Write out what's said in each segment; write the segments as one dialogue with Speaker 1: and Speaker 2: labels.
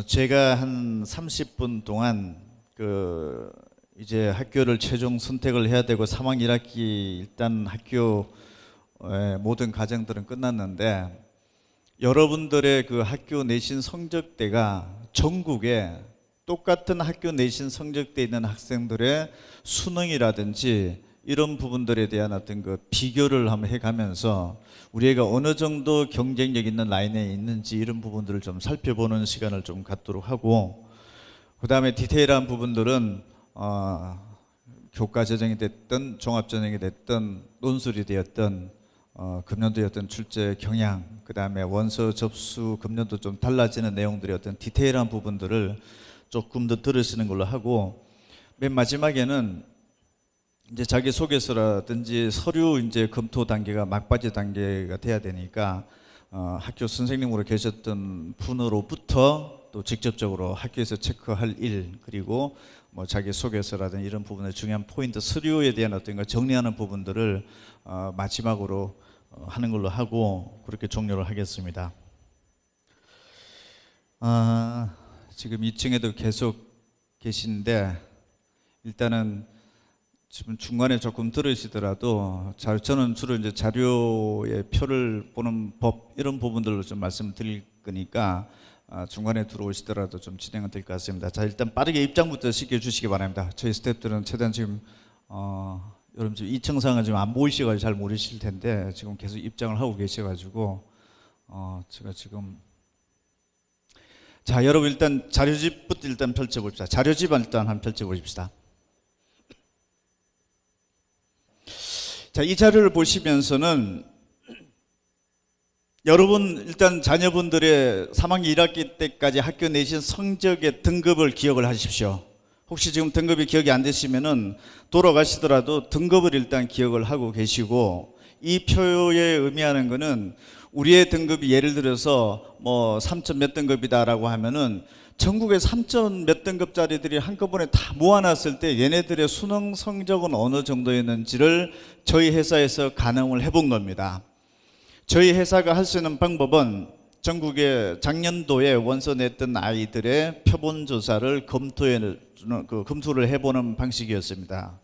Speaker 1: 제가 한 30분 동안 이제 학교를 최종 선택을 해야 되고 3학년 1학기 일단 학교 모든 과정들은 끝났는데 여러분들의 그 학교 내신 성적대가 전국에 똑같은 학교 내신 성적대 있는 학생들의 수능이라든지 이런 부분들에 대한 어떤 그 비교를 한번 해가면서 우리 애가 어느 정도 경쟁력 있는 라인에 있는지 이런 부분들을 좀 살펴보는 시간을 좀 갖도록 하고, 그 다음에 디테일한 부분들은 교과 전형이 됐든 종합 전형이 됐든 논술이 되었든 금년도였던 출제 경향, 그 다음에 원서 접수 금년도 좀 달라지는 내용들의 어떤 디테일한 부분들을 조금 더 들으시는 걸로 하고, 맨 마지막에는 이제 자기소개서라든지 서류 이제 검토 단계가 막바지 단계가 돼야 되니까 학교 선생님으로 계셨던 분으로부터 또 직접적으로 학교에서 체크할 일, 그리고 뭐 자기소개서라든지 이런 부분의 중요한 포인트 서류에 대한 어떤 거 정리하는 부분들을 마지막으로 하는 걸로 하고 그렇게 종료를 하겠습니다. 지금 2층에도 계속 계신데 일단은 지금 중간에 조금 들으시더라도 저는 주로 이제 자료의 표를 보는 법 이런 부분들로 좀 말씀드릴 거니까 중간에 들어오시더라도 좀 진행은 될 것 같습니다. 자, 일단 빠르게 입장부터 시켜주시기 바랍니다. 저희 스태프들은 최대한 지금 여러분 지금 2층상은 지금 안 보이셔가지고 잘 모르실 텐데 지금 계속 입장을 하고 계셔가지고 제가 지금 자, 여러분 일단 자료집부터 일단 펼쳐봅시다. 자료집 일단 한번 펼쳐보십시다. 자, 이 자료를 보시면서는 여러분 일단 자녀분들의 3학년 1학기 때까지 학교 내신 성적의 등급을 기억을 하십시오. 혹시 지금 등급이 기억이 안 되시면은 돌아가시더라도 등급을 일단 기억을 하고 계시고, 이 표에 의미하는 거는 우리의 등급이 예를 들어서 뭐 3점 몇 등급이다라고 하면은 전국에 3점 몇 등급짜리들이 한꺼번에 다 모아놨을 때 얘네들의 수능 성적은 어느 정도였는지를 저희 회사에서 가늠을 해본 겁니다. 저희 회사가 할 수 있는 방법은 전국에 작년도에 원서 냈던 아이들의 표본조사를 검토를 해보는 방식이었습니다.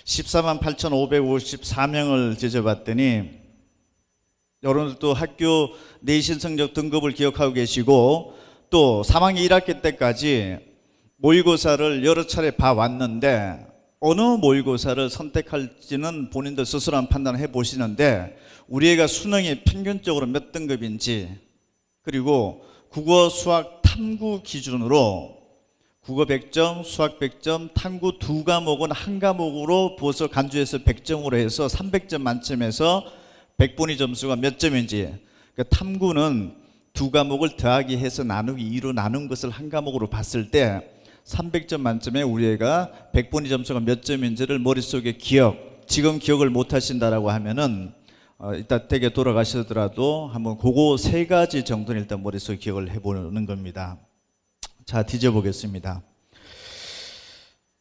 Speaker 1: 14만 8,554명을 뒤져봤더니 여러분들도 학교 내신 성적 등급을 기억하고 계시고 또 3학년 1학기 때까지 모의고사를 여러 차례 봐왔는데 어느 모의고사를 선택할지는 본인들 스스로 한번 판단을 해보시는데, 우리 애가 수능이 평균적으로 몇 등급인지, 그리고 국어, 수학, 탐구 기준으로 국어 100점, 수학 100점, 탐구 두 과목은 한 과목으로 부어서 간주해서 100점으로 해서 300점 만점에서 100분위 점수가 몇 점인지, 그러니까 탐구는 두 과목을 더하기 해서 나누기 2로 나눈 것을 한 과목으로 봤을 때 300점 만점에 우리 애가 100분위 점수가 몇 점인지를 머릿속에 지금 기억을 못 하신다라고 하면은 이따 댁에 돌아가시더라도 한번 그거 세 가지 정도는 일단 머릿속에 기억을 해보는 겁니다. 자, 뒤져보겠습니다.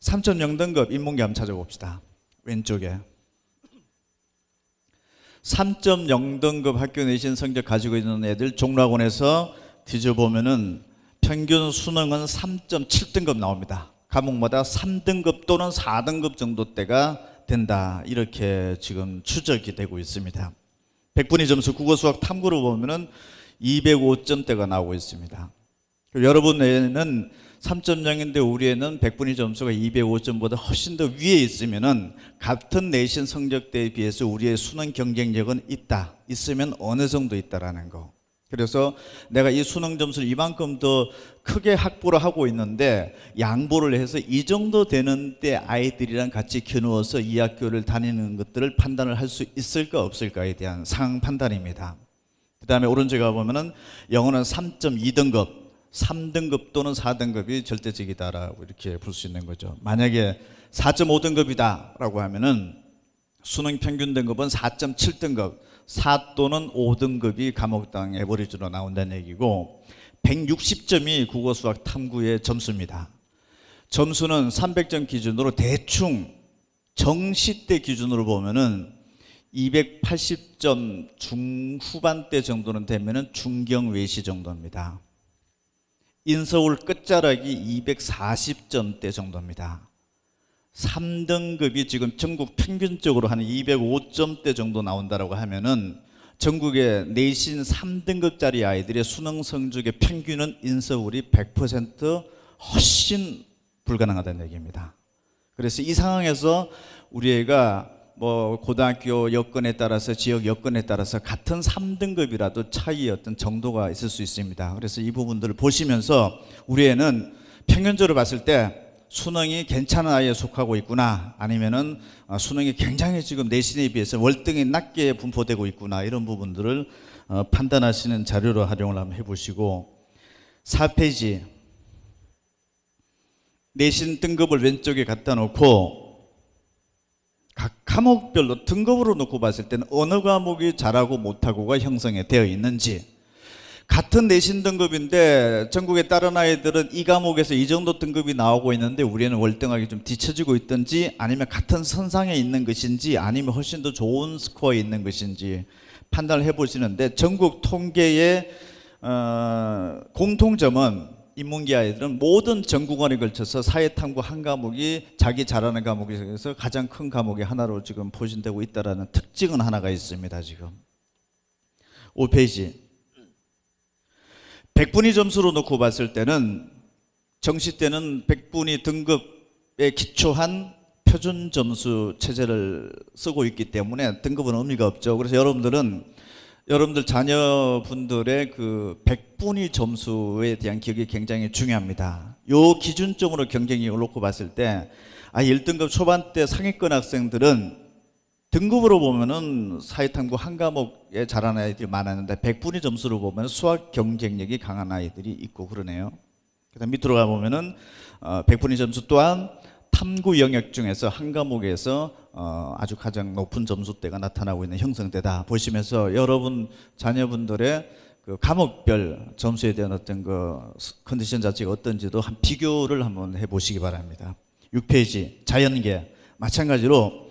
Speaker 1: 3.0등급 인문계 한번 찾아봅시다. 왼쪽에 3.0등급 학교 내신 성적 가지고 있는 애들 종로학원에서 뒤져보면은 평균 수능은 3.7등급 나옵니다. 과목마다 3등급 또는 4등급 정도대가 된다, 이렇게 지금 추적이 되고 있습니다. 100분위 점수 국어 수학 탐구로 보면은 205점대가 나오고 있습니다. 여러분 애는 3.0인데 우리 애는 100분위 점수가 205점보다 훨씬 더 위에 있으면은 같은 내신 성적대에 비해서 우리의 수능 경쟁력은 있으면 어느 정도 있다라는 거. 그래서 내가 이 수능 점수를 이만큼 더 크게 확보를 하고 있는데 양보를 해서 이 정도 되는 때 아이들이랑 같이 겨누어서 이 학교를 다니는 것들을 판단을 할 수 있을까 없을까에 대한 상황 판단입니다. 그 다음에 오른쪽에 가보면은 영어는 3.2등급 3등급 또는 4등급이 절대적이다라고 이렇게 볼 수 있는 거죠. 만약에 4.5등급이다 라고 하면은 수능 평균 등급은 4.7등급 4 또는 5등급이 과목당 에버리지로 나온다는 얘기고, 160점이 국어 수학 탐구의 점수입니다. 점수는 300점 기준으로 대충 정시 때 기준으로 보면은 280점 중후반대 정도는 되면은 중경외시 정도입니다. 인서울 끝자락이 240점대 정도입니다. 3등급이 지금 전국 평균적으로 한 205점대 정도 나온다고 하면은 전국의 내신 3등급짜리 아이들의 수능 성적의 평균은 인서울이 100% 훨씬 불가능하다는 얘기입니다. 그래서 이 상황에서 우리 애가 뭐 고등학교 여건에 따라서 지역 여건에 따라서 같은 3등급이라도 차이의 어떤 정도가 있을 수 있습니다. 그래서 이 부분들을 보시면서 우리 애는 평균적으로 봤을 때 수능이 괜찮은 아이에 속하고 있구나, 아니면은 수능이 굉장히 지금 내신에 비해서 월등히 낮게 분포되고 있구나, 이런 부분들을 판단하시는 자료로 활용을 한번 해보시고, 4페이지 내신 등급을 왼쪽에 갖다 놓고 각 과목별로 등급으로 놓고 봤을 때는 어느 과목이 잘하고 못하고가 형성이 되어 있는지, 같은 내신 등급인데 전국의 다른 아이들은 이 과목에서 이 정도 등급이 나오고 있는데 우리는 월등하게 좀 뒤처지고 있든지, 아니면 같은 선상에 있는 것인지, 아니면 훨씬 더 좋은 스코어에 있는 것인지 판단을 해보시는데, 전국 통계의 공통점은 인문계 아이들은 모든 전국원에 걸쳐서 사회탐구 한 과목이 자기 잘하는 과목에서 가장 큰 과목의 하나로 지금 포진되고 있다는 특징은 하나가 있습니다. 지금 5페이지 100분위 점수로 놓고 봤을 때는 정시 때는 100분위 등급에 기초한 표준 점수 체제를 쓰고 있기 때문에 등급은 의미가 없죠. 그래서 여러분들 자녀분들의 그 100분위 점수에 대한 기억이 굉장히 중요합니다. 요 기준점으로 경쟁력을 놓고 봤을 때 1등급 초반대 상위권 학생들은 등급으로 보면은 사회탐구 한 과목에 잘하는 아이들이 많았는데 100분위 점수로 보면 수학 경쟁력이 강한 아이들이 있고 그러네요. 그다음 밑으로 가보면은 100분위 점수 또한 탐구 영역 중에서 한 과목에서 아주 가장 높은 점수대가 나타나고 있는 형성대다 보시면서 여러분 자녀분들의 그 과목별 점수에 대한 어떤 그 컨디션 자체가 어떤지도 한 비교를 한번 해보시기 바랍니다. 6페이지 자연계 마찬가지로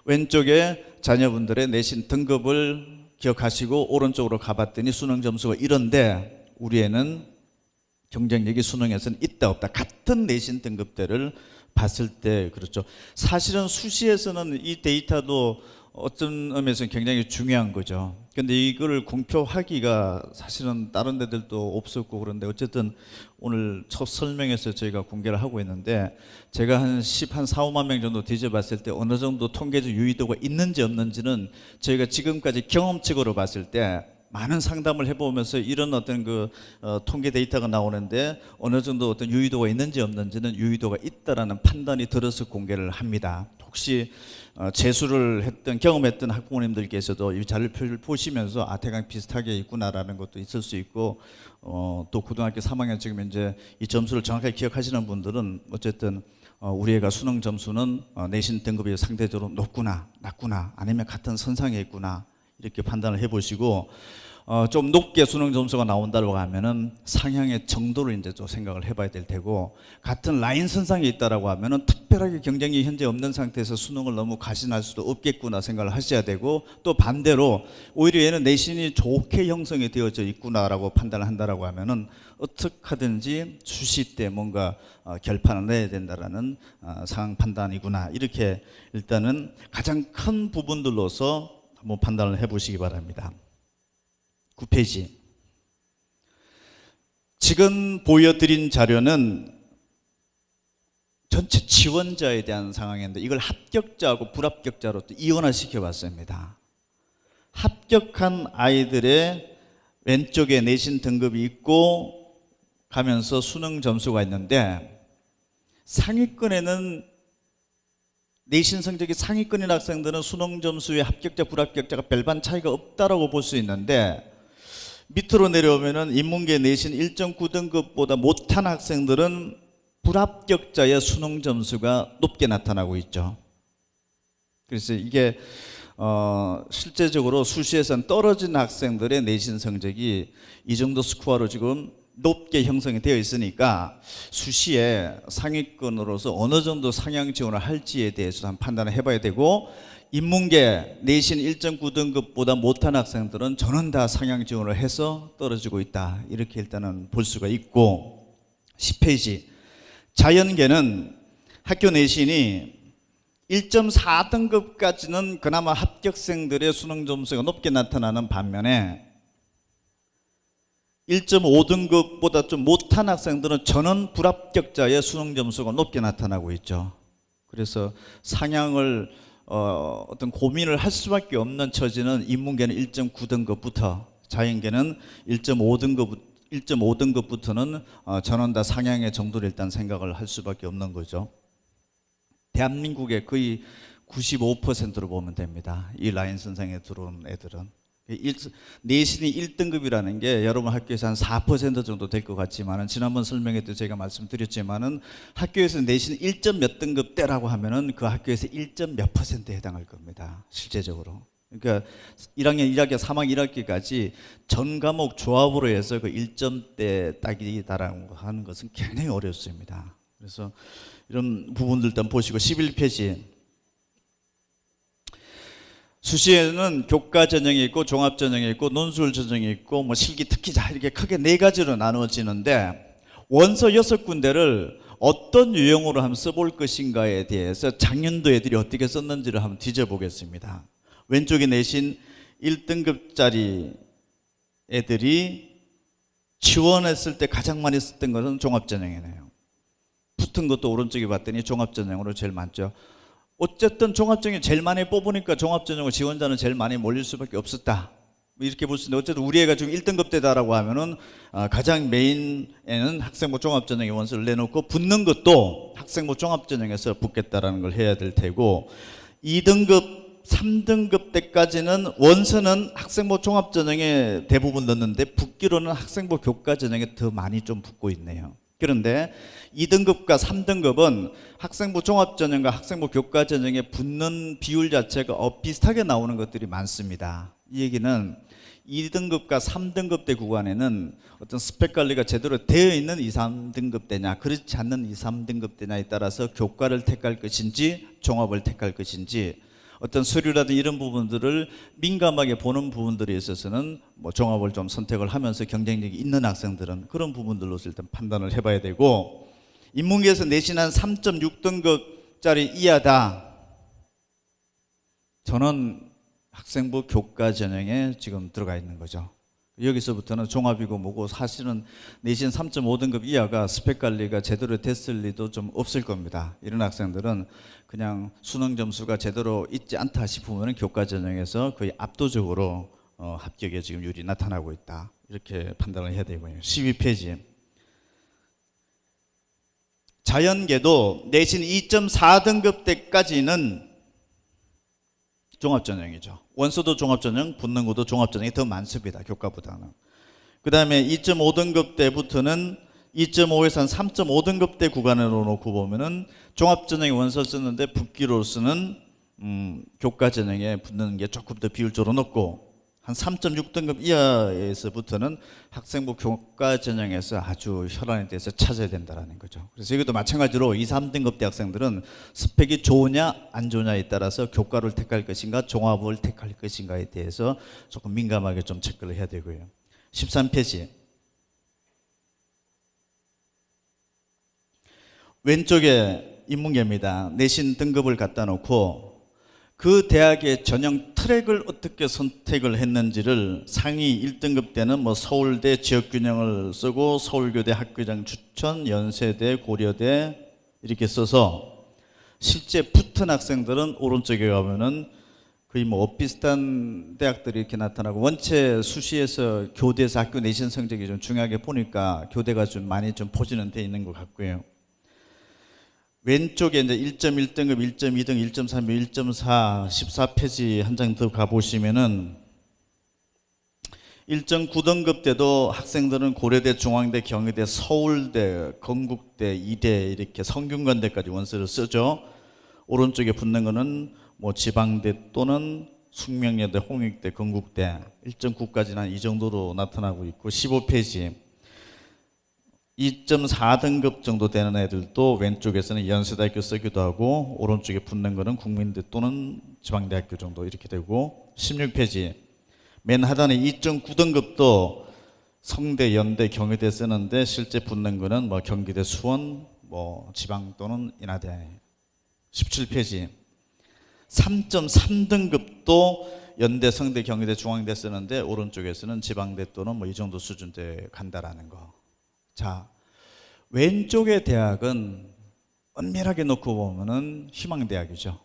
Speaker 1: 왼쪽에 자녀분들의 내신 등급을 기억하시고 오른쪽으로 가봤더니 수능 점수가 이런데 우리 애는 경쟁력이 수능에서는 있다 없다, 같은 내신 등급대를 봤을 때 그렇죠. 사실은 수시에서는 이 데이터도 어떤 의미에서는 굉장히 중요한 거죠. 근데 이걸 공표하기가 사실은 다른 데들도 없었고, 그런데 어쨌든 오늘 첫 설명에서 저희가 공개를 하고 있는데, 제가 한 4, 5만 명 정도 뒤져봤을 때 어느 정도 통계적 유의도가 있는지 없는지는 저희가 지금까지 경험칙으로 봤을 때 많은 상담을 해보면서 이런 어떤 그 통계 데이터가 나오는데 어느 정도 어떤 유의도가 있는지 없는지는 유의도가 있다라는 판단이 들어서 공개를 합니다. 혹시 재수를 했던 경험했던 학부모님들께서도 이 자료표를 보시면서 대강 비슷하게 있구나라는 것도 있을 수 있고, 또 고등학교 3학년 지금 이제 이 점수를 정확하게 기억하시는 분들은 어쨌든 우리 애가 수능 점수는 내신 등급이 상대적으로 높구나, 낮구나, 아니면 같은 선상에 있구나, 이렇게 판단을 해보시고, 좀 높게 수능 점수가 나온다고 하면은 상향의 정도를 이제 또 생각을 해봐야 될 테고, 같은 라인 선상에 있다라고 하면은 특별하게 경쟁이 현재 없는 상태에서 수능을 너무 가신할 수도 없겠구나 생각을 하셔야 되고, 또 반대로 오히려 얘는 내신이 좋게 형성이 되어져 있구나라고 판단을 한다라고 하면은 어떻게 하든지 수시 때 뭔가 결판을 내야 된다라는 상황 판단이구나, 이렇게 일단은 가장 큰 부분들로서 한번 판단을 해보시기 바랍니다. 9페이지 지금 보여드린 자료는 전체 지원자에 대한 상황인데 이걸 합격자하고 불합격자로 또 이원화시켜 봤습니다. 합격한 아이들의 왼쪽에 내신 등급이 있고 가면서 수능 점수가 있는데, 상위권에는 내신 성적이 상위권인 학생들은 수능 점수에 합격자 불합격자가 별반 차이가 없다라고 볼 수 있는데, 밑으로 내려오면은 인문계 내신 1.9등급보다 못한 학생들은 불합격자의 수능 점수가 높게 나타나고 있죠. 그래서 이게 실제적으로 수시에서는 떨어진 학생들의 내신 성적이 이 정도 스코어로 지금 높게 형성이 되어 있으니까 수시에 상위권으로서 어느 정도 상향 지원을 할지에 대해서 한번 판단을 해봐야 되고, 인문계 내신 1.9등급보다 못한 학생들은 저는 다 상향 지원을 해서 떨어지고 있다, 이렇게 일단은 볼 수가 있고, 10페이지. 자연계는 학교 내신이 1.4등급까지는 그나마 합격생들의 수능 점수가 높게 나타나는 반면에 1.5등급보다 좀 못한 학생들은 전원 불합격자의 수능 점수가 높게 나타나고 있죠. 그래서 상향을 어떤 고민을 할 수밖에 없는 처지는 인문계는 1.9등급부터, 자연계는 1.5등급부터는 전원 다 상향의 정도를 일단 생각을 할 수밖에 없는 거죠. 대한민국의 거의 95%로 보면 됩니다. 이 라인 선상에 들어온 애들은. 내신이 1등급이라는 게 여러분 학교에서 한 4% 정도 될 것 같지만은, 지난번 설명회 때 제가 말씀드렸지만은, 학교에서 내신 1점 몇 등급대라고 하면은 그 학교에서 1점 몇 %에 해당할 겁니다. 실제적으로. 그러니까 1학년 1학기, 3학년 1학기까지 전 과목 조합으로 해서 그 1점대 딱이다라고 하는 것은 굉장히 어렵습니다. 그래서 이런 부분들 일단 보시고, 11페이지. 수시에는 교과 전형이 있고 종합 전형이 있고 논술 전형이 있고 뭐 실기 특기자 이렇게 크게 네 가지로 나누어지는데, 원서 6군데를 어떤 유형으로 한번 써볼 것인가에 대해서 작년도 애들이 어떻게 썼는지를 한번 뒤져보겠습니다. 왼쪽에 내신 1등급짜리 애들이 지원했을 때 가장 많이 썼던 것은 종합전형이네요. 붙은 것도 오른쪽에 봤더니 종합전형으로 제일 많죠. 어쨌든 종합전형이 제일 많이 뽑으니까 종합전형을 지원자는 제일 많이 몰릴 수밖에 없었다, 이렇게 볼 수 있는데, 어쨌든 우리 애가 지금 1등급대다라고 하면은 가장 메인에는 학생부 종합전형의 원서를 내놓고 붙는 것도 학생부 종합전형에서 붙겠다라는 걸 해야 될 테고, 2등급 3등급 때까지는 원서는 학생부 종합전형에 대부분 넣는데 붙기로는 학생부 교과전형에 더 많이 좀 붙고 있네요. 그런데 2등급과 3등급은 학생부 종합전형과 학생부 교과전형에 붙는 비율 자체가 비슷하게 나오는 것들이 많습니다. 이 얘기는 2등급과 3등급 대 구간에는 어떤 스펙 관리가 제대로 되어 있는 2, 3등급 대냐, 그렇지 않는 2, 3등급 대냐에 따라서 교과를 택할 것인지 종합을 택할 것인지, 어떤 서류라든지 이런 부분들을 민감하게 보는 부분들에 있어서는 뭐 종합을 좀 선택을 하면서 경쟁력이 있는 학생들은 그런 부분들로서 일단 판단을 해봐야 되고, 인문계에서 내신 한 3.6등급짜리 이하다, 저는 학생부 교과 전형에 지금 들어가 있는 거죠. 여기서부터는 종합이고 뭐고, 사실은 내신 3.5등급 이하가 스펙 관리가 제대로 됐을 리도 좀 없을 겁니다. 이런 학생들은 그냥 수능 점수가 제대로 있지 않다 싶으면 교과 전형에서 거의 압도적으로 합격에 지금 율이 나타나고 있다, 이렇게 판단을 해야 되고요. 12페이지. 자연계도 내신 2.4등급 때까지는 종합전형이죠. 원서도 종합전형, 붙는 것도 종합전형이 더 많습니다, 교과보다는. 그 다음에 2.5등급 때부터는 2.5에서 한 3.5등급 대 구간으로 놓고 보면은 종합전형에 원서 쓰는데 붙기로서는 교과전형에 붙는 게 조금 더 비율적으로 높고, 한 3.6등급 이하에서부터는 학생부 교과전형에서 아주 혈안에 대해서 찾아야 된다는 거죠. 그래서 이것도 마찬가지로 2, 3등급 대 학생들은 스펙이 좋으냐 안 좋으냐에 따라서 교과를 택할 것인가 종합을 택할 것인가에 대해서 조금 민감하게 좀 체크를 해야 되고요. 13페이지. 왼쪽에 인문계입니다. 내신 등급을 갖다 놓고 그 대학의 전형 트랙을 어떻게 선택을 했는지를, 상위 1등급 때는 뭐 서울대 지역균형을 쓰고 서울교대 학교장 추천, 연세대, 고려대 이렇게 써서, 실제 붙은 학생들은 오른쪽에 가면은 거의 뭐 비슷한 대학들이 이렇게 나타나고, 원체 수시에서 교대에서 학교 내신 성적이 좀 중요하게 보니까 교대가 좀 많이 좀 포진은 돼 있는 것 같고요. 왼쪽에 이제 1.1등급, 1.2등급, 1.3, 1.4, 14페이지 한 장 더 가보시면은 1.9등급 때도 학생들은 고려대, 중앙대, 경희대, 서울대, 건국대, 이대 이렇게 성균관대까지 원서를 쓰죠. 오른쪽에 붙는 거는 뭐 지방대 또는 숙명여대, 홍익대, 건국대 1.9까지는 이 정도로 나타나고 있고, 15페이지 2.4등급 정도 되는 애들도 왼쪽에서는 연세대학교 쓰기도 하고, 오른쪽에 붙는 거는 국민대 또는 지방대학교 정도 이렇게 되고, 16페이지 맨 하단에 2.9등급도 성대, 연대, 경희대 쓰는데 실제 붙는 거는 뭐 경기대, 수원, 뭐 지방 또는 인하대. 17페이지. 3.3등급도 연대, 성대, 경희대, 중앙대 쓰는데 오른쪽에서는 지방대 또는 뭐 이 정도 수준대 간다라는 거. 자, 왼쪽의 대학은 엄밀하게 놓고 보면은 희망대학이죠.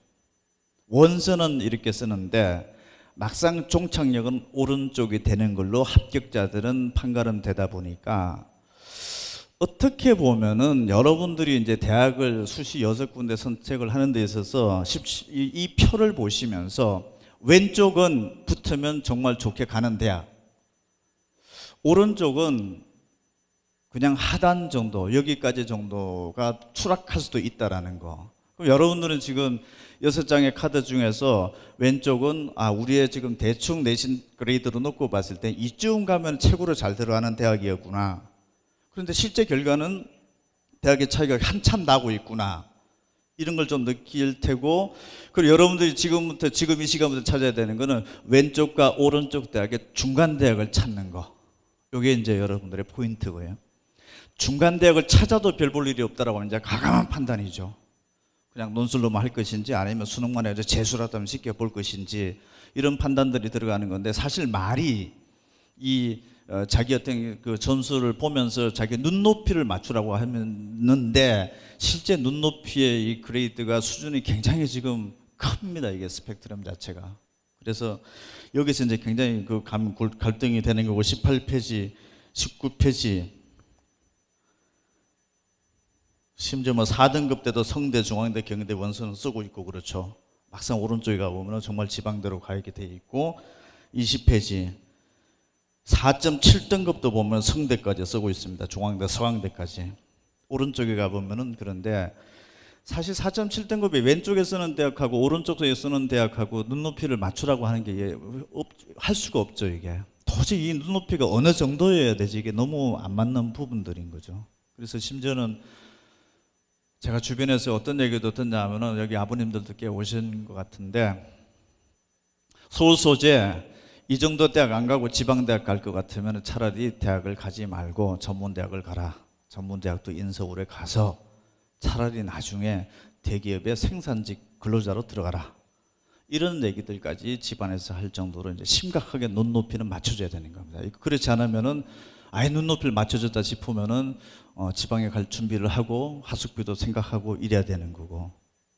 Speaker 1: 원서는 이렇게 쓰는데 막상 종착역은 오른쪽이 되는 걸로 합격자들은 판가름되다 보니까 어떻게 보면은 여러분들이 이제 대학을 수시 6군데 선택을 하는 데 있어서 이 표를 보시면서 왼쪽은 붙으면 정말 좋게 가는 대학, 오른쪽은 그냥 하단 정도, 여기까지 정도가 추락할 수도 있다라는 거. 그럼 여러분들은 지금 6장의 카드 중에서 왼쪽은 우리의 지금 대충 내신 그레이드로 놓고 봤을 때 이쯤 가면 최고로 잘 들어가는 대학이었구나. 그런데 실제 결과는 대학의 차이가 한참 나고 있구나. 이런 걸 좀 느낄 테고, 그리고 여러분들이 지금 이 시간부터 찾아야 되는 거는 왼쪽과 오른쪽 대학의 중간 대학을 찾는 거. 이게 이제 여러분들의 포인트고요. 중간 대학을 찾아도 별 볼 일이 없다라고 하면 이제 과감한 판단이죠. 그냥 논술로만 할 것인지 아니면 수능만 해서 재수라도 하면 쉽게 볼 것인지 이런 판단들이 들어가는 건데, 사실 말이 자기 어떤 그 점수를 보면서 자기 눈높이를 맞추라고 하는데 실제 눈높이의 이 그레이드가 수준이 굉장히 지금 큽니다. 이게 스펙트럼 자체가. 그래서 여기서 이제 굉장히 그 갈등이 되는 거고, 18페이지, 19페이지. 심지어 뭐 4등급 때도 성대, 중앙대, 경희대 원서는 쓰고 있고 그렇죠. 막상 오른쪽에 가보면 정말 지방대로 가 있게 돼 있고, 20페이지 4.7등급도 보면 성대까지 쓰고 있습니다. 중앙대, 서강대까지. 오른쪽에 가보면은 그런데 사실 4.7등급이 왼쪽에 쓰는 대학하고 오른쪽에 쓰는 대학하고 눈높이를 맞추라고 하는 게 할 수가 없죠. 이게 도저히 이 눈높이가 어느 정도여야 되지, 이게 너무 안 맞는 부분들인 거죠. 그래서 심지어는 제가 주변에서 어떤 얘기도 듣냐 하면은, 여기 아버님들도 꽤 오신 것 같은데, 서울 소재 이 정도 대학 안 가고 지방대학 갈 것 같으면 차라리 대학을 가지 말고 전문대학을 가라. 전문대학도 인서울에 가서 차라리 나중에 대기업의 생산직 근로자로 들어가라. 이런 얘기들까지 집안에서 할 정도로 이제 심각하게 눈높이는 맞춰줘야 되는 겁니다. 그렇지 않으면은 아예 눈높이를 맞춰줬다 싶으면은 지방에 갈 준비를 하고 하숙비도 생각하고 이래야 되는 거고.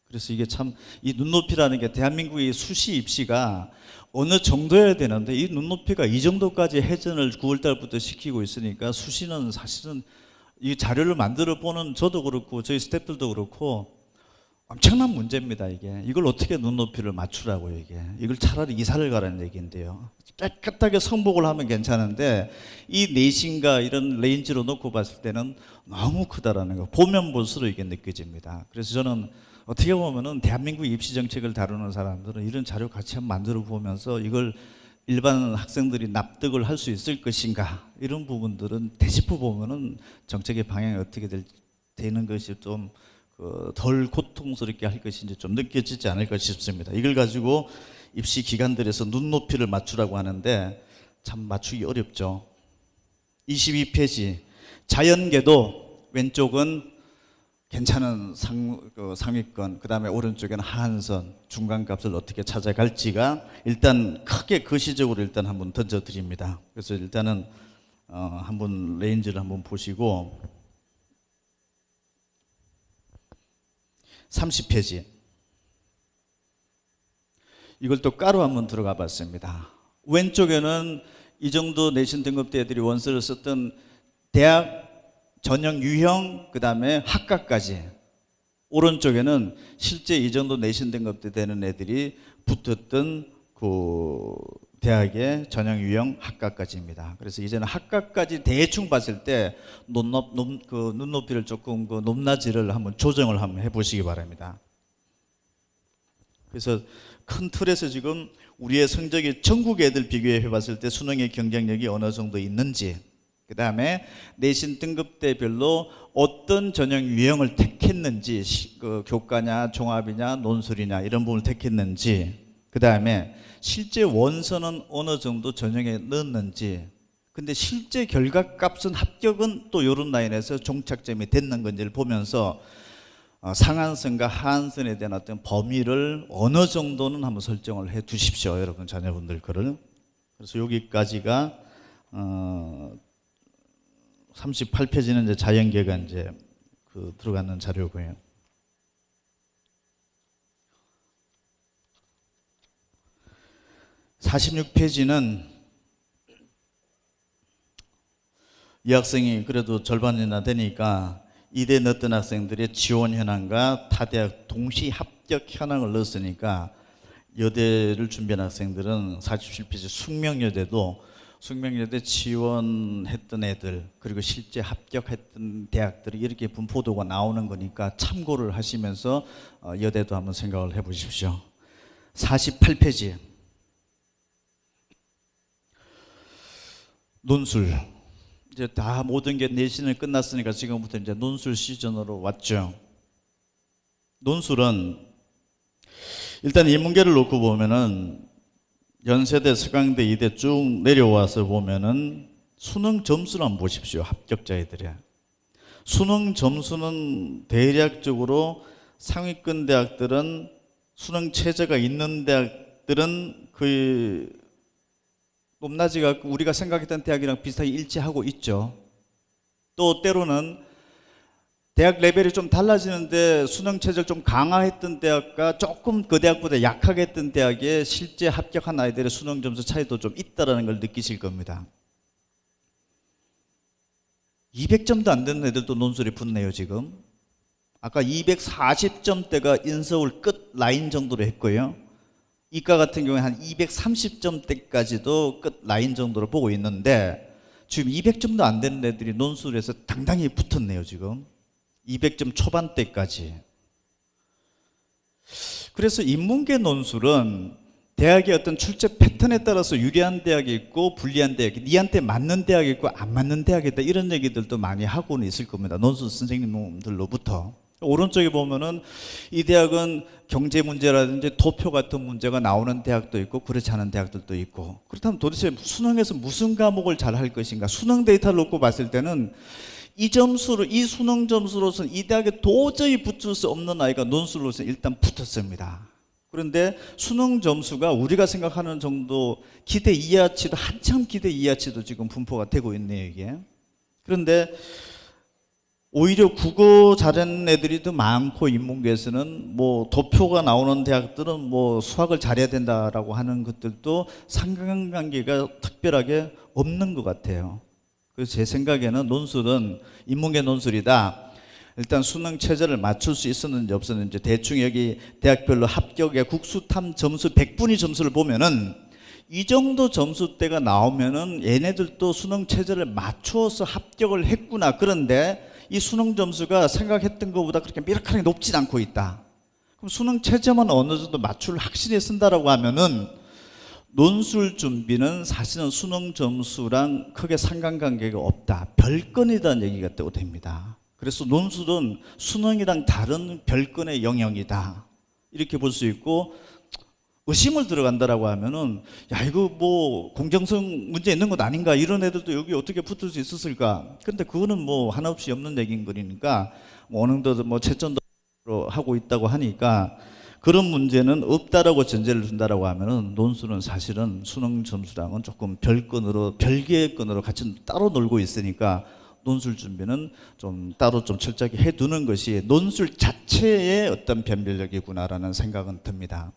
Speaker 1: 그래서 이게 참, 이 눈높이라는 게 대한민국의 수시 입시가 어느 정도여야 되는데 이 눈높이가 이 정도까지 해전을 9월 달부터 시키고 있으니까 수시는 사실은 이 자료를 만들어 보는 저도 그렇고 저희 스태프들도 그렇고 엄청난 문제입니다. 이걸 어떻게 눈높이를 맞추라고, 이걸 차라리 이사를 가라는 얘기인데요. 깨끗하게 성복을 하면 괜찮은데 이 내신과 이런 레인지로 놓고 봤을 때는 너무 크다라는 거, 보면 볼수록 이게 느껴집니다. 그래서 저는 어떻게 보면은 대한민국 입시 정책을 다루는 사람들은 이런 자료 같이 한번 만들어 보면서 이걸 일반 학생들이 납득을 할 수 있을 것인가, 이런 부분들은 되짚어 보면은 정책의 방향이 어떻게 되는 것이 좀 덜 고통스럽게 할 것인지 좀 느껴지지 않을까 싶습니다. 이걸 가지고 입시 기관들에서 눈높이를 맞추라고 하는데 참 맞추기 어렵죠. 22페이지. 자연계도 왼쪽은 괜찮은 상위권, 그 다음에 오른쪽에는 하한선, 중간값을 어떻게 찾아갈지가 일단 크게 거시적으로 일단 한번 던져드립니다. 그래서 일단은 한번 레인지를 한번 보시고, 30페이지. 이걸 또 까로 한번 들어가 봤습니다. 왼쪽에는 이 정도 내신 등급대 애들이 원서를 썼던 대학 전형 유형, 그 다음에 학과까지. 오른쪽에는 실제 이 정도 내신 등급대 되는 애들이 붙었던 그 대학의 전형 유형 학과까지입니다. 그래서 이제는 학과까지 대충 봤을 때 눈높이를 조금 높낮이를 한번 조정을 한번 해보시기 바랍니다. 그래서 큰 틀에서 지금 우리의 성적이 전국 애들 비교해 봤을 때 수능의 경쟁력이 어느 정도 있는지, 그 다음에 내신 등급대별로 어떤 전형 유형을 택했는지, 교과냐 종합이냐 논술이냐 이런 부분을 택했는지, 그 다음에 실제 원서는 어느 정도 전형에 넣었는지, 근데 실제 결과값은 합격은 또 이런 라인에서 종착점이 됐는 건지를 보면서 상한선과 하한선에 대한 어떤 범위를 어느 정도는 한번 설정을 해 두십시오. 여러분 자녀분들 거를. 그래서 여기까지가 38페이지는 이제 자연계가 이제 들어가는 자료고요. 46페이지는 이 학생이 그래도 절반이나 되니까 이대에 넣었던 학생들의 지원 현황과 타대학 동시 합격 현황을 넣었으니까 여대를 준비한 학생들은 47페이지 숙명여대 지원했던 애들 그리고 실제 합격했던 대학들이 이렇게 분포도가 나오는 거니까 참고를 하시면서 여대도 한번 생각을 해보십시오. 48페이지 논술. 이제 다 모든 게 내신을 끝났으니까 지금부터 이제 논술 시즌으로 왔죠. 논술은 일단 인문계를 놓고 보면은 연세대, 서강대, 이대 쭉 내려와서 보면은 수능 점수를 한번 보십시오. 합격자애들의 수능 점수는 대략적으로 상위권 대학들은 수능 체제가 있는 대학들은 거의 높낮이가 우리가 생각했던 대학이랑 비슷하게 일치하고 있죠. 또 때로는 대학 레벨이 좀 달라지는데 수능 체제를 좀 강화했던 대학과 조금 그 대학보다 약하게 했던 대학에 실제 합격한 아이들의 수능 점수 차이도 좀 있다는 걸 느끼실 겁니다. 200점도 안 되는 애들도 논술이 붙네요. 지금 아까 240점대가 인서울 끝 라인 정도로 했고요. 이과 같은 경우에 한 230점대까지도 끝 라인 정도로 보고 있는데 지금 200점도 안 되는 애들이 논술에서 당당히 붙었네요. 지금 200점 초반대까지. 그래서 인문계 논술은 대학의 어떤 출제 패턴에 따라서 유리한 대학이 있고 불리한 대학이, 니한테 맞는 대학이 있고 안 맞는 대학이 있다, 이런 얘기들도 많이 하고는 있을 겁니다. 논술 선생님들로부터. 오른쪽에 보면은 이 대학은 경제 문제라든지 도표 같은 문제가 나오는 대학도 있고 그렇지 않은 대학들도 있고. 그렇다면 도대체 수능에서 무슨 과목을 잘 할 것인가? 수능 데이터를 놓고 봤을 때는 이 점수로, 이 수능 점수로서는 이 대학에 도저히 붙을 수 없는 아이가 논술로서 일단 붙었습니다. 그런데 수능 점수가 우리가 생각하는 정도 기대 이하치도, 한참 기대 이하치도 지금 분포가 되고 있네요, 이게. 그런데 오히려 국어 잘하는 애들이 더 많고, 인문계에서는 뭐 도표가 나오는 대학들은 뭐 수학을 잘해야 된다라고 하는 것들도 상관관계가 특별하게 없는 것 같아요. 그래서 제 생각에는 논술은 인문계 논술이다. 일단 수능 체제를 맞출 수 있었는지 없었는지 대충 여기 대학별로 합격의 국수탐 점수 100분위 점수를 보면은 이 정도 점수대가 나오면은 얘네들도 수능 체제를 맞추어서 합격을 했구나. 그런데 이 수능 점수가 생각했던 것보다 그렇게 미력하게 높진 않고 있다. 그럼 수능 체제만 어느 정도 맞출 확실히 쓴다라고 하면은 논술 준비는 사실은 수능 점수랑 크게 상관관계가 없다. 별건이라는 얘기가 또 됩니다. 그래서 논술은 수능이랑 다른 별건의 영역이다. 이렇게 볼 수 있고, 의심을 들어간다라고 하면은 야, 이거 뭐 공정성 문제 있는 것 아닌가, 이런 애들도 여기 어떻게 붙을 수 있었을까. 근데 그거는 뭐 한없이 없는 얘기인 거니까, 뭐 어느 정도 뭐 채점도 하고 있다고 하니까 그런 문제는 없다라고 전제를 준다라고 하면은 논술은 사실은 수능 점수랑은 조금 별건으로, 별개의 건으로 같이 따로 놀고 있으니까 논술 준비는 좀 따로 좀 철저하게 해두는 것이 논술 자체의 어떤 변별력이구나라는 생각은 듭니다.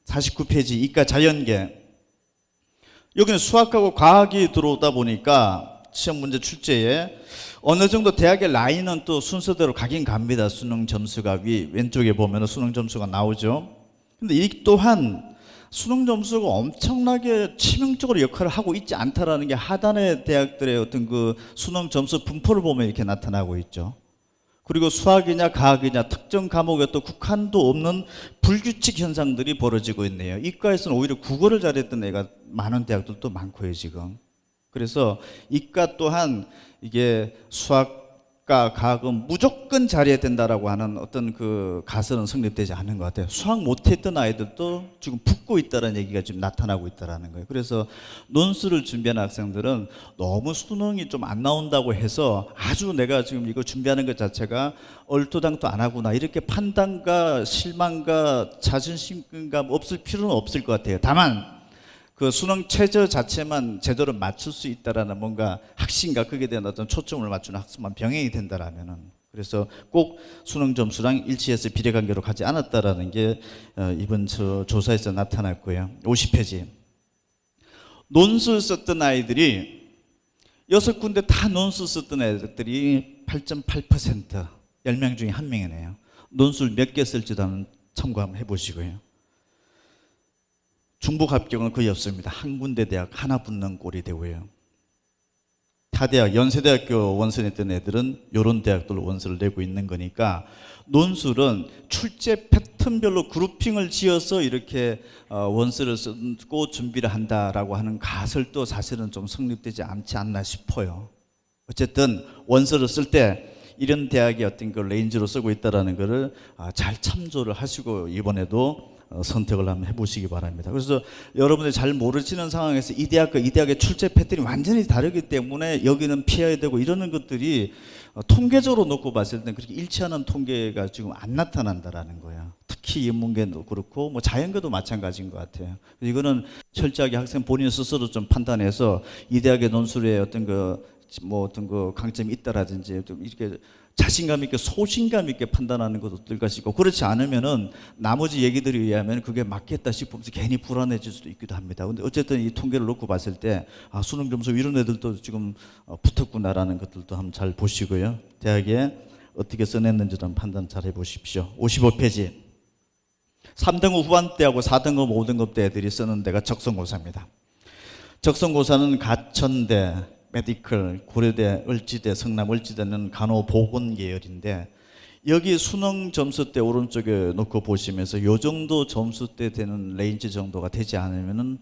Speaker 1: 49페이지 이과 자연계. 여기는 수학하고 과학이 들어오다 보니까 시험 문제 출제에 어느 정도 대학의 라인은 또 순서대로 가긴 갑니다. 수능 점수가 왼쪽에 보면 수능 점수가 나오죠. 근데 이 또한 수능 점수가 엄청나게 치명적으로 역할을 하고 있지 않다라는 게 하단의 대학들의 어떤 그 수능 점수 분포를 보면 이렇게 나타나고 있죠. 그리고 수학이냐 과학이냐 특정 과목에 또 국한도 없는 불규칙 현상들이 벌어지고 있네요. 이과에서는 오히려 국어를 잘했던 애가 많은 대학들도 많고요, 지금. 그래서 이과 또한 이게 수학 과학은 무조건 잘해야 된다라고 하는 어떤 그 가설은 성립되지 않는 것 같아요. 수학 못했던 아이들도 지금 붙고 있다는 얘기가 지금 나타나고 있다는 거예요. 그래서 논술을 준비하는 학생들은 너무 수능이 좀 안 나온다고 해서 아주 내가 지금 이거 준비하는 것 자체가 얼토당토 안 하구나 이렇게 판단과 실망과 자존심감 없을 필요는 없을 것 같아요. 다만 그 수능 최저 자체만 제대로 맞출 수 있다라는 뭔가 확신과 거기에 대한 어떤 초점을 맞추는 학습만 병행이 된다라면은, 그래서 꼭 수능 점수랑 일치해서 비례관계로 가지 않았다라는 게 이번 조사에서 나타났고요. 50페이지. 논술 썼던 아이들이 6군데 다 논술 썼던 애들이 8.8%, 10명 중에 1명이네요. 논술 몇 개 쓸지도 한번 참고 한번 해보시고요. 중복 합격은 거의 없습니다. 한 군데 대학 하나 붙는 꼴이 되고요. 타대학, 연세대학교 원서 냈던 애들은 이런 대학들 원서를 내고 있는 거니까 논술은 출제 패턴별로 그룹핑을 지어서 이렇게 원서를 쓰고 준비를 한다라고 하는 가설도 사실은 좀 성립되지 않지 않나 싶어요. 어쨌든 원서를 쓸 때 이런 대학의 어떤 그 레인지로 쓰고 있다는 것을 잘 참조를 하시고 이번에도 선택을 한번 해보시기 바랍니다. 그래서 여러분들이 잘 모르시는 상황에서 이 대학과 이 대학의 출제 패턴이 완전히 다르기 때문에 여기는 피해야 되고 이러는 것들이 통계적으로 놓고 봤을 때는 그렇게 일치하는 통계가 지금 안 나타난다라는 거예요. 특히 인문계도 그렇고 뭐 자연계도 마찬가지인 것 같아요. 이거는 철저하게 학생 본인 스스로 좀 판단해서 이 대학의 논술에 어떤 어떤 강점이 있다라든지 좀 이렇게 자신감 있게 소신감 있게 판단하는 것도 어떨 것이고, 그렇지 않으면은 나머지 얘기들에 의하면 그게 맞겠다 싶으면서 괜히 불안해질 수도 있기도 합니다. 근데 어쨌든 이 통계를 놓고 봤을 때 수능 점수 이런 애들도 지금 붙었구나라는 것들도 한번 잘 보시고요. 대학에 어떻게 써냈는지도 한번 판단 잘 해보십시오. 55페이지. 3등급 후반대하고 4등급 5등급 대 애들이 쓰는 데가 적성고사입니다. 적성고사는 가천대, 메디컬, 고려대, 을지대, 성남 을지대는 간호보건 계열인데, 여기 수능 점수 대 오른쪽에 놓고 보시면서 요 정도 점수 대 되는 레인지 정도가 되지 않으면은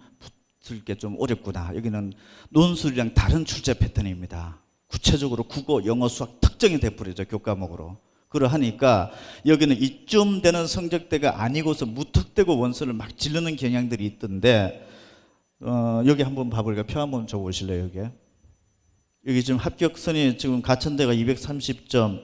Speaker 1: 붙을 게 좀 어렵구나. 여기는 논술이랑 다른 출제 패턴입니다. 구체적으로 국어, 영어, 수학 특정이 돼버리죠, 교과목으로. 그러하니까 여기는 이쯤 되는 성적대가 아니고서 무턱대고 원서를 막 지르는 경향들이 있던데, 여기 한번 봐볼까요? 표 한번 줘보실래요? 여기 지금 합격선이 지금 가천대가 230점,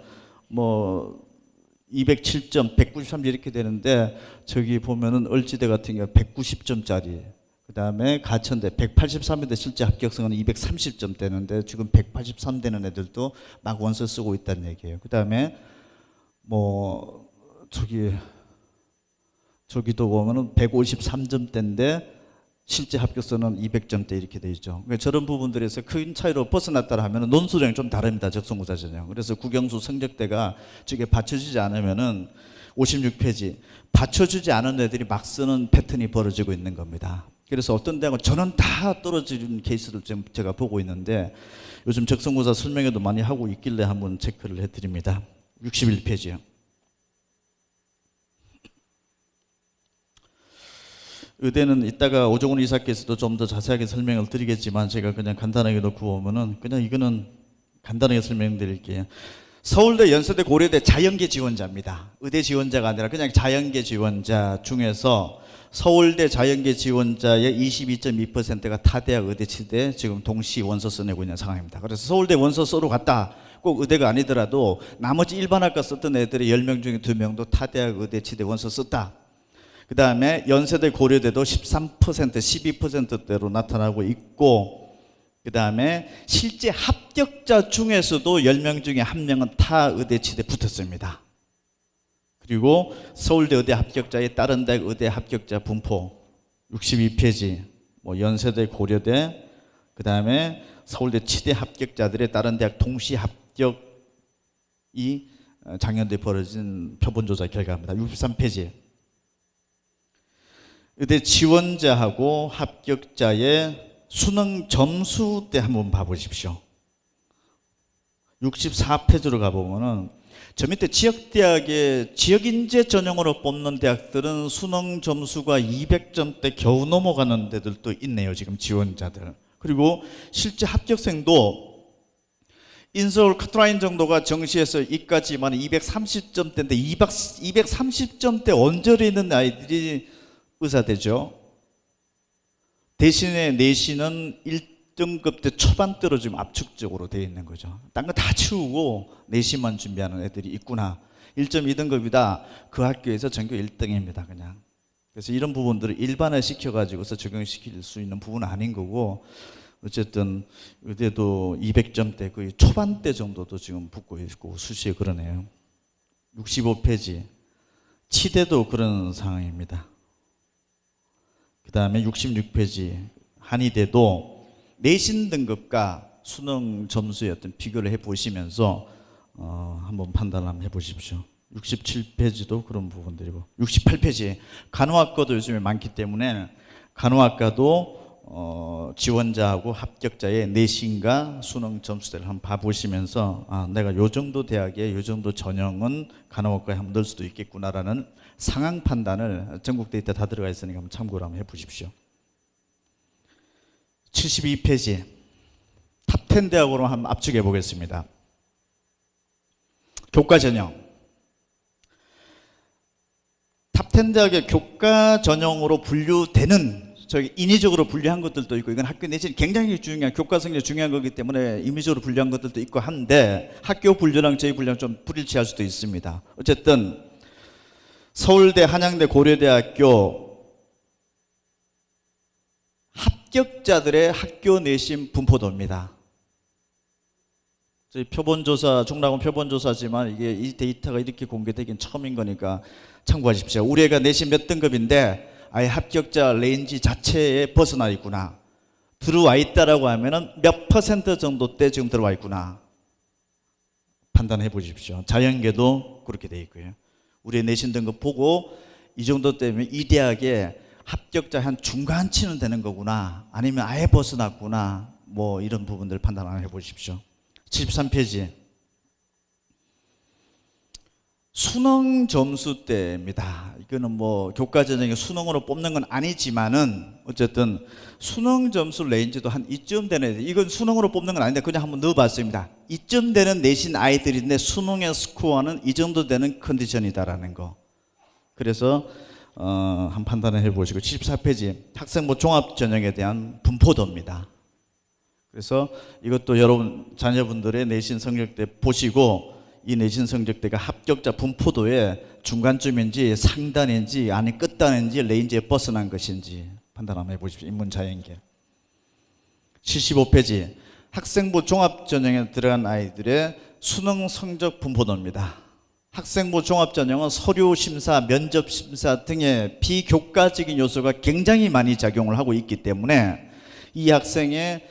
Speaker 1: 207점, 193점 이렇게 되는데, 저기 보면은 을지대 같은 경우 190점짜리, 그 다음에 가천대 183인데 실제 합격선은 230점 되는데 지금 183 되는 애들도 막 원서 쓰고 있다는 얘기예요. 그 다음에 저기도 보면은 153점대인데 실제 합격선은 200점대 이렇게 돼 있죠. 그러니까 저런 부분들에서 큰 차이로 벗어났다 하면은 논술형이 좀 다릅니다. 적성고사 전형. 그래서 국영수 성적대가 저게 받쳐주지 않으면은 56페이지, 받쳐주지 않은 애들이 막 쓰는 패턴이 벌어지고 있는 겁니다. 그래서 어떤 대학은 저는 다 떨어지는 케이스를 지금 제가 보고 있는데, 요즘 적성고사 설명회도 많이 하고 있길래 한번 체크를 해드립니다. 61페이지요. 의대는 이따가 오종훈 이사께서도 좀 더 자세하게 설명을 드리겠지만, 제가 그냥 간단하게 놓고 보면은 그냥 이거는 간단하게 설명드릴게요. 서울대, 연세대, 고려대 자연계 지원자입니다. 의대 지원자가 아니라 그냥 자연계 지원자 중에서 서울대 자연계 지원자의 22.2%가 타대학 의대 치대 지금 동시 원서 써내고 있는 상황입니다. 그래서 서울대 원서 써러 갔다, 꼭 의대가 아니더라도 나머지 일반학과 썼던 애들의 10명 중에 2명도 타대학 의대 치대 원서 썼다. 그 다음에 연세대, 고려대도 13%, 12%대로 나타나고 있고, 그 다음에 실제 합격자 중에서도 10명 중에 1명은 타 의대 치대 붙었습니다. 그리고 서울대 의대 합격자의 다른 대학 의대 합격자 분포 62페이지, 연세대, 고려대, 그 다음에 서울대 치대 합격자들의 다른 대학 동시 합격이 작년도에 벌어진 표본조사 결과입니다. 63페이지. 의대 지원자하고 합격자의 수능 점수대 한번 봐보십시오. 64페이지로 가보면은 저 밑에 지역대학의 지역인재 전형으로 뽑는 대학들은 수능 점수가 200점대 겨우 넘어가는 데들도 있네요, 지금 지원자들. 그리고 실제 합격생도 인서울 커트라인 정도가 정시에서 이까지만 230점대인데 230점대 언저리에 있는 아이들이 의사되죠. 대신에 내신은 1등급대 초반대로 지금 압축적으로 되어 있는 거죠. 딴 거 다 치우고 내신만 준비하는 애들이 있구나. 1.2등급이다. 그 학교에서 전교 1등입니다. 그냥. 그래서 이런 부분들을 일반화 시켜가지고서 적용시킬 수 있는 부분은 아닌 거고, 어쨌든 의대도 200점대 거의 초반대 정도도 지금 붙고 있고 수시에 그러네요. 65페이지. 치대도 그런 상황입니다. 그 다음에 66페이지. 한의대도 내신 등급과 수능 점수의 어떤 비교를 해보시면서 한번 판단을 한번 해보십시오. 67페이지도 그런 부분들이고, 68페이지. 간호학과도 요즘에 많기 때문에 간호학과도 지원자하고 합격자의 내신과 수능 점수대를 한번 봐보시면서 내가 요 정도 대학에 요 정도 전형은 간호학과에 한번 넣을 수도 있겠구나라는 상황 판단을, 전국 데이터 다 들어가 있으니까 한번 참고를 한번 해보십시오. 72페이지. 탑10 대학으로 한번 압축해 보겠습니다. 교과 전형. 탑10 대학의 교과 전형으로 분류되는, 저기 인위적으로 분류한 것들도 있고, 이건 학교 내신이 굉장히 중요한, 교과 성적이 중요한 거기 때문에 임의적으로 분류한 것들도 있고 한데, 학교 분류랑 저희 분류랑 좀 불일치할 수도 있습니다. 어쨌든 서울대, 한양대, 고려대학교 합격자들의 학교 내신 분포도입니다. 저희 표본조사, 중랑원 표본조사지만 이게 이 데이터가 이렇게 공개되긴 처음인 거니까 참고하십시오. 우리 애가 내신 몇 등급인데 아예 합격자 레인지 자체에 벗어나 있구나, 들어와 있다라고 하면은 몇 퍼센트 정도대 지금 들어와 있구나 판단해 보십시오. 자연계도 그렇게 돼 있고요. 우리의 내신 등급 보고 이 정도 되면 이 대학에 합격자 한 중간치는 되는 거구나, 아니면 아예 벗어났구나, 뭐 이런 부분들 판단을 해 보십시오. 73페이지. 수능 점수대입니다. 이거는 뭐 교과 전형에 수능으로 뽑는 건 아니지만은 어쨌든 수능 점수 레인지도 한 이쯤 되는, 이건 수능으로 뽑는 건 아닌데 그냥 한번 넣어봤습니다. 이쯤 되는 내신 아이들인데 수능의 스코어는 이 정도 되는 컨디션이다라는 거. 그래서 한 판단을 해보시고, 74페이지. 학생부 종합 전형에 대한 분포도입니다. 그래서 이것도 여러분 자녀분들의 내신 성적대 보시고, 이 내신 성적대가 합격자 분포도의 중간쯤인지 상단인지 아니 끝단인지 레인지에 벗어난 것인지 판단 한번 해보십시오. 인문자연계. 75페이지. 학생부 종합전형에 들어간 아이들의 수능 성적 분포도입니다. 학생부 종합전형은 서류심사, 면접심사 등의 비교과적인 요소가 굉장히 많이 작용을 하고 있기 때문에 이 학생의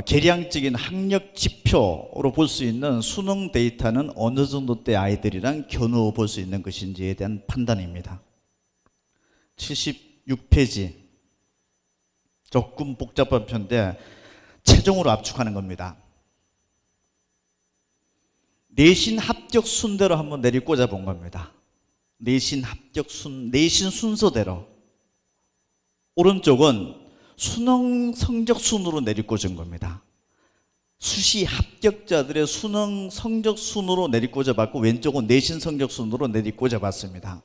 Speaker 1: 계량적인 학력 지표로 볼 수 있는 수능 데이터는 어느 정도 때 아이들이랑 겨누어 볼 수 있는 것인지에 대한 판단입니다. 76페이지. 조금 복잡한 편인데 최종으로 압축하는 겁니다. 내신 합격 순대로 한번 내리꽂아 본 겁니다. 내신 합격 내신 순서대로. 오른쪽은 수능 성적 순으로 내리꽂은 겁니다. 수시 합격자들의 수능 성적 순으로 내리꽂아 봤고, 왼쪽은 내신 성적 순으로 내리꽂아 봤습니다.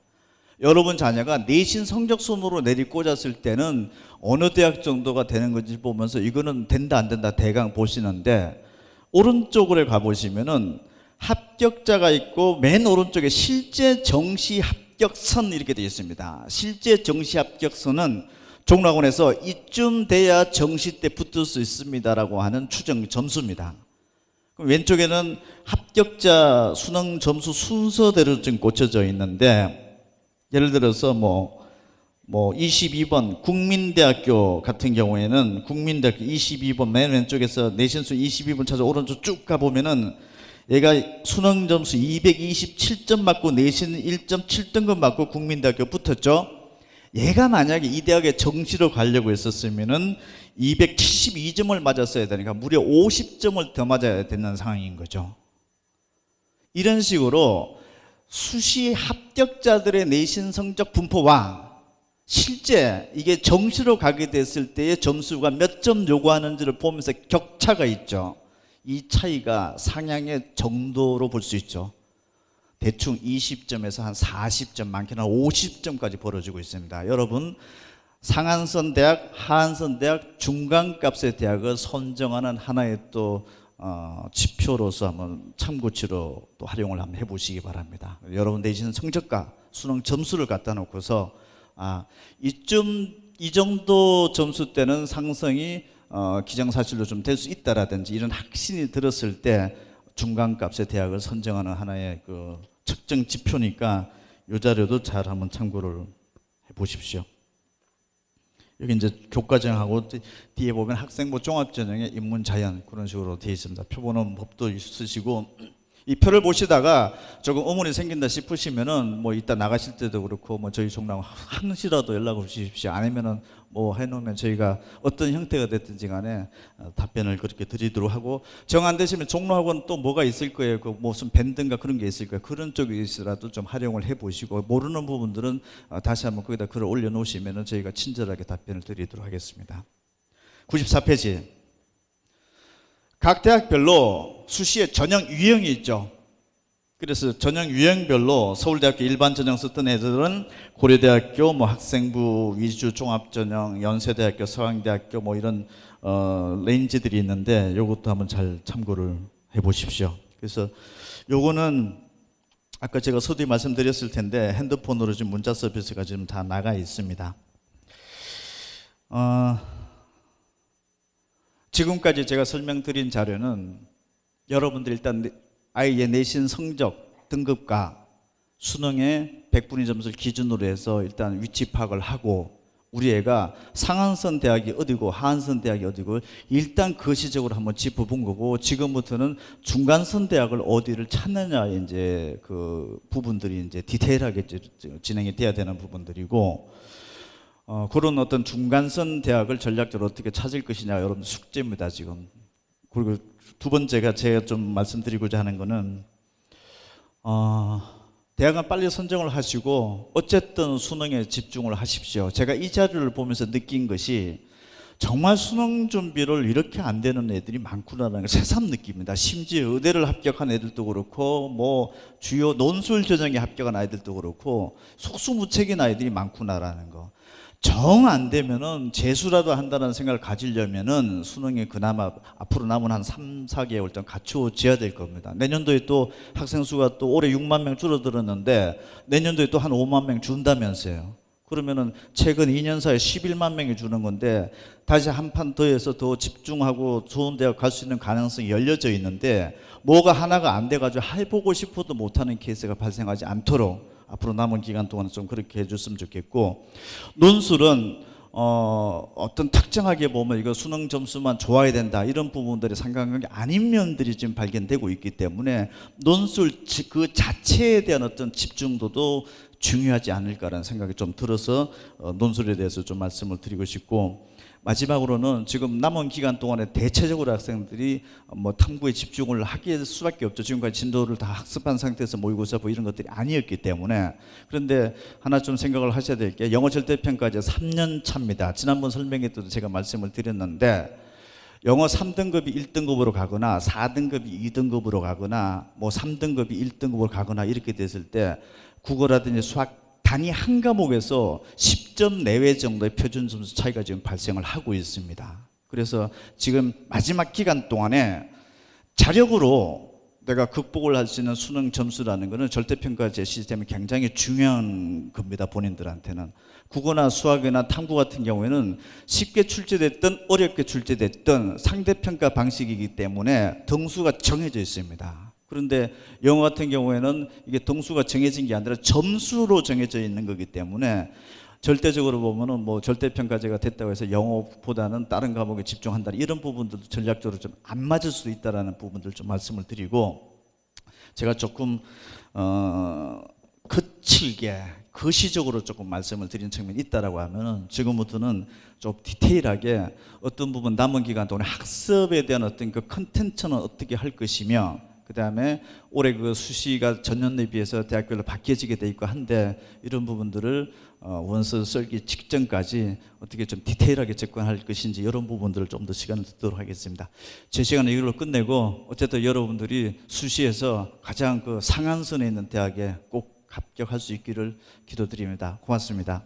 Speaker 1: 여러분 자녀가 내신 성적 순으로 내리꽂았을 때는 어느 대학 정도가 되는 건지 보면서 이거는 된다 안 된다 대강 보시는데, 오른쪽으로 가보시면은 합격자가 있고 맨 오른쪽에 실제 정시 합격선 이렇게 되어 있습니다. 실제 정시 합격선은 종락원에서 이쯤 돼야 정시 때 붙을 수 있습니다라고 하는 추정 점수입니다. 그럼 왼쪽에는 합격자 수능 점수 순서대로 지금 꽂혀져 있는데, 예를 들어서 뭐 22번 국민대학교 같은 경우에는 국민대학교 22번 맨 왼쪽에서 내신수 22번 찾아 오른쪽 쭉 가보면은 얘가 수능 점수 227점 맞고 내신 1.7등급 맞고 국민대학교 붙었죠. 얘가 만약에 이 대학에 정시로 가려고 했었으면은 272점을 맞았어야 되니까 무려 50점을 더 맞아야 되는 상황인 거죠. 이런 식으로 수시 합격자들의 내신 성적 분포와 실제 이게 정시로 가게 됐을 때의 점수가 몇 점 요구하는지를 보면서 격차가 있죠. 이 차이가 상향의 정도로 볼 수 있죠. 대충 20점에서 한 40점, 많게는 한 50점까지 벌어지고 있습니다. 여러분, 상한선 대학, 하한선 대학, 중간값의 대학을 선정하는 하나의 또 지표로서 한번 참고치로 또 활용을 한번 해보시기 바랍니다. 여러분 내신 성적과 수능 점수를 갖다 놓고서 이 정도 점수 때는 상승이 기정사실로 좀 될 수 있다라든지 이런 확신이 들었을 때 중간값의 대학을 선정하는 하나의 그 측정 지표니까 이 자료도 잘 한번 참고를 해 보십시오. 여기 이제 교과정하고 뒤에 보면 학생부 종합전형의 인문자연 그런 식으로 되어 있습니다. 표보는 법도 있으시고 이 표를 보시다가 조금 의문이 생긴다 싶으시면은 뭐 이따 나가실 때도 그렇고 뭐 저희 종랑 한시라도 연락을 주십시오. 아니면은 뭐 해놓으면 저희가 어떤 형태가 됐든지 간에 답변을 그렇게 드리도록 하고, 정 안 되시면 종로학원 또 뭐가 있을 거예요. 그 무슨 밴드인가 그런 게 있을 거예요. 그런 쪽에 있으라도 좀 활용을 해보시고, 모르는 부분들은 다시 한번 거기다 글을 올려놓으시면은 저희가 친절하게 답변을 드리도록 하겠습니다. 94페이지. 각 대학별로 수시에 전형 유형이 있죠. 그래서 전형 유형별로 서울대학교 일반 전형 썼던 애들은 고려대학교 뭐 학생부 위주 종합전형, 연세대학교, 서강대학교 뭐 이런 레인지들이 있는데 요것도 한번 잘 참고를 해 보십시오. 그래서 요거는 아까 제가 서두에 말씀드렸을 텐데 핸드폰으로 지금 문자 서비스가 지금 다 나가 있습니다. 지금까지 제가 설명드린 자료는 여러분들 일단 아이의 내신 성적 등급과 수능의 100분위 점수를 기준으로 해서 일단 위치 파악을 하고, 우리 애가 상한선 대학이 어디고 하한선 대학이 어디고 일단 거시적으로 한번 짚어본 거고, 지금부터는 중간선 대학을 어디를 찾느냐 이제 그 부분들이 이제 디테일하게 진행이 돼야 되는 부분들이고, 그런 어떤 중간선 대학을 전략적으로 어떻게 찾을 것이냐 여러분 숙제입니다 지금. 그리고 두 번째가 제가 좀 말씀드리고자 하는 거는 대학은 빨리 선정을 하시고 어쨌든 수능에 집중을 하십시오. 제가 이 자료를 보면서 느낀 것이 정말 수능 준비를 이렇게 안 되는 애들이 많구나라는 걸 새삼 느낍니다. 심지어 의대를 합격한 애들도 그렇고 뭐 주요 논술 전형에 합격한 아이들도 그렇고 속수무책인 아이들이 많구나라는 거. 정 안 되면은 재수라도 한다는 생각을 가지려면은 수능에 그나마 앞으로 남은 한 3, 4개월 좀 갖추어져야 될 겁니다. 내년도에 또 학생 수가 또 올해 6만 명 줄어들었는데 내년도에 또 한 5만 명 준다면서요. 그러면은 최근 2년 사이에 11만 명이 주는 건데 다시 한 판 더 해서 더 집중하고 좋은 대학 갈 수 있는 가능성이 열려져 있는데 뭐가 하나가 안 돼가지고 해보고 싶어도 못하는 케이스가 발생하지 않도록 앞으로 남은 기간 동안 좀 그렇게 해줬으면 좋겠고, 논술은 어떤 특정하게 보면 이거 수능 점수만 좋아야 된다 이런 부분들이 상관관계 아닌 면들이 지금 발견되고 있기 때문에 논술 그 자체에 대한 어떤 집중도도 중요하지 않을까라는 생각이 좀 들어서 논술에 대해서 좀 말씀을 드리고 싶고, 마지막으로는 지금 남은 기간 동안에 대체적으로 학생들이 뭐 탐구에 집중을 하게 수밖에 없죠. 지금까지 진도를 다 학습한 상태에서 모의고사 뭐 이런 것들이 아니었기 때문에. 그런데 하나 좀 생각을 하셔야 될 게 영어 절대평가제 3년 차입니다. 지난번 설명회 때도 제가 말씀을 드렸는데 영어 3등급이 1등급으로 가거나 4등급이 2등급으로 가거나 뭐 3등급이 1등급으로 가거나 이렇게 됐을 때 국어라든지 수학 단위 한 과목에서 10점 내외 정도의 표준 점수 차이가 지금 발생을 하고 있습니다. 그래서 지금 마지막 기간 동안에 자력으로 내가 극복을 할 수 있는 수능 점수라는 것은 절대평가제 시스템이 굉장히 중요한 겁니다. 본인들한테는. 국어나 수학이나 탐구 같은 경우에는 쉽게 출제됐든 어렵게 출제됐든 상대평가 방식이기 때문에 등수가 정해져 있습니다. 그런데 영어 같은 경우에는 이게 등수가 정해진 게 아니라 점수로 정해져 있는 거기 때문에 절대적으로 보면은 뭐 절대평가제가 됐다고 해서 영어보다는 다른 과목에 집중한다 이런 부분들도 전략적으로 좀 안 맞을 수도 있다라는 부분들 좀 말씀을 드리고, 제가 조금 거칠게 거시적으로 조금 말씀을 드린 측면이 있다라고 하면은 지금부터는 좀 디테일하게 어떤 부분 남은 기간 동안에 학습에 대한 어떤 그 컨텐츠는 어떻게 할 것이며 그다음에 올해 그 수시가 전년도에 비해서 대학별로 바뀌어지게 돼 있고 한데 이런 부분들을 원서 쓰기 직전까지 어떻게 좀 디테일하게 접근할 것인지 이런 부분들을 좀 더 시간을 듣도록 하겠습니다. 제 시간은 이걸로 끝내고 어쨌든 여러분들이 수시에서 가장 그 상한선에 있는 대학에 꼭 합격할 수 있기를 기도드립니다. 고맙습니다.